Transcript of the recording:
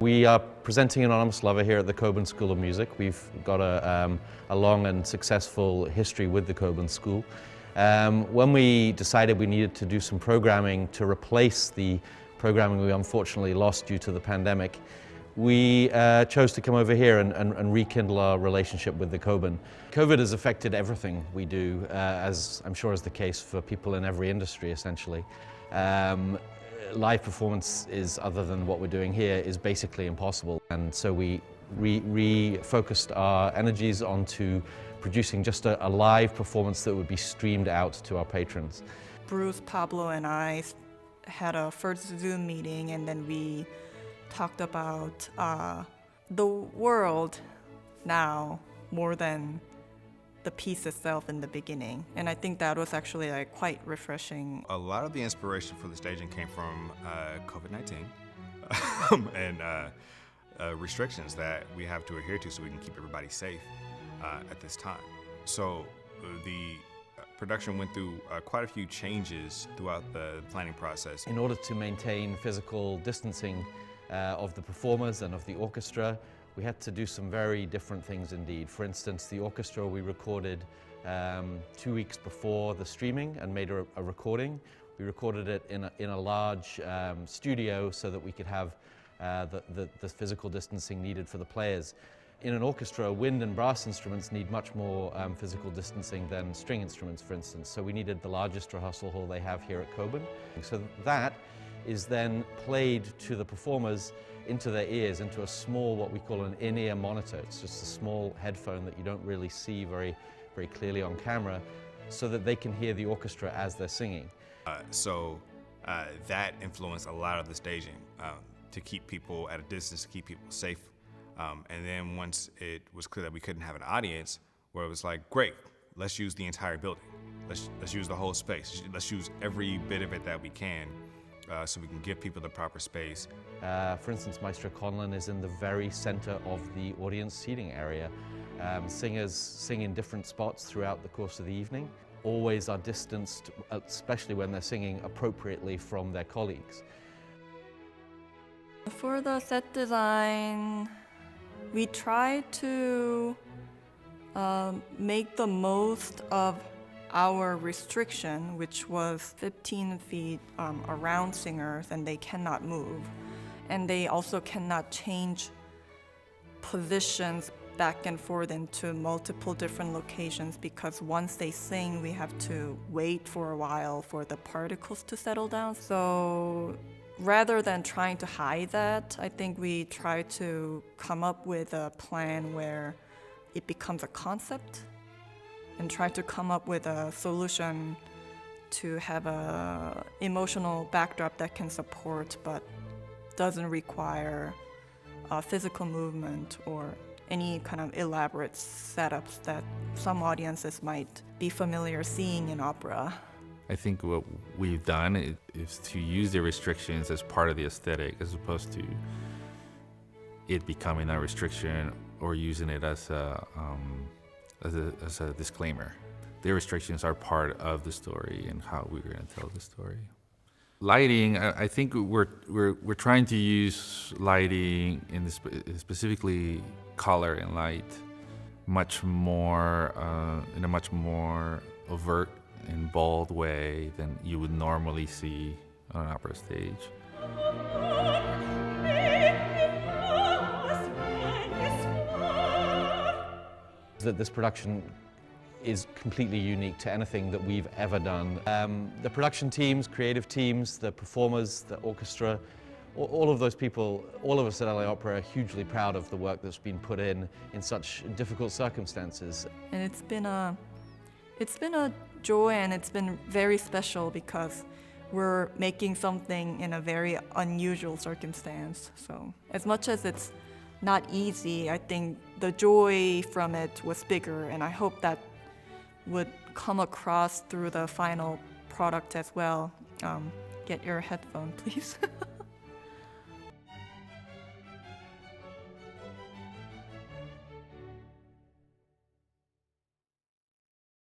We are presenting Anonymous Lover here at the Coburn School of Music. We've got a long and successful history with the Coburn School. When we decided we needed to do some programming to replace the programming we unfortunately lost due to the pandemic, we chose to come over here and rekindle our relationship with the Coburn. COVID has affected everything we do, as I'm sure is the case for people in every industry essentially. Live performance is, other than what we're doing here, is basically impossible. And so we refocused our energies onto producing just a live performance that would be streamed out to our patrons. Bruce, Pablo, and I had a first Zoom meeting, and then we talked about the world now more than the piece itself in the beginning. And I think that was actually quite refreshing. A lot of the inspiration for the staging came from COVID-19 and restrictions that we have to adhere to so we can keep everybody safe at this time. So the production went through quite a few changes throughout the planning process. In order to maintain physical distancing of the performers and of the orchestra, we had to do some very different things indeed. For instance, the orchestra we recorded 2 weeks before the streaming and made a recording. We recorded it in a large studio so that we could have the physical distancing needed for the players. In an orchestra, wind and brass instruments need much more physical distancing than string instruments, for instance. So we needed the largest rehearsal hall they have here at Coburn. So that is then played to the performers into their ears, into a small, what we call an in-ear monitor. It's just a small headphone that you don't really see very clearly on camera, so that they can hear the orchestra as they're singing. That influenced a lot of the staging to keep people at a distance, to keep people safe. And then once it was clear that we couldn't have an audience, where it was like, great, let's use the entire building. Let's use the whole space. Let's use every bit of it that we can so we can give people the proper space. For instance, Maestro Conlon is in the very center of the audience seating area. Singers sing in different spots throughout the course of the evening. Always are distanced, especially when they're singing appropriately from their colleagues. For the set design, we try to make the most of our restriction, which was 15 feet around singers, and they cannot move. And they also cannot change positions back and forth into multiple different locations, because once they sing, we have to wait for a while for the particles to settle down. So rather than trying to hide that, I think we try to come up with a plan where it becomes a concept, and try to come up with a solution to have a emotional backdrop that can support but doesn't require physical movement or any kind of elaborate setups that some audiences might be familiar seeing in opera. I think what we've done is to use the restrictions as part of the aesthetic, as opposed to it becoming a restriction or using it as a disclaimer. The restrictions are part of the story and how we're going to tell the story. Lighting, I think we're trying to use lighting specifically color and light much more in a much more overt and bold way than you would normally see on an opera stage. That this production is completely unique to anything that we've ever done. The production teams, creative teams, the performers, the orchestra, all of those people, all of us at LA Opera are hugely proud of the work that's been put in such difficult circumstances. And it's been a joy, and it's been very special because we're making something in a very unusual circumstance. So as much as it's not easy, I think the joy from it was bigger, and I hope that would come across through the final product as well. Get your headphone, please.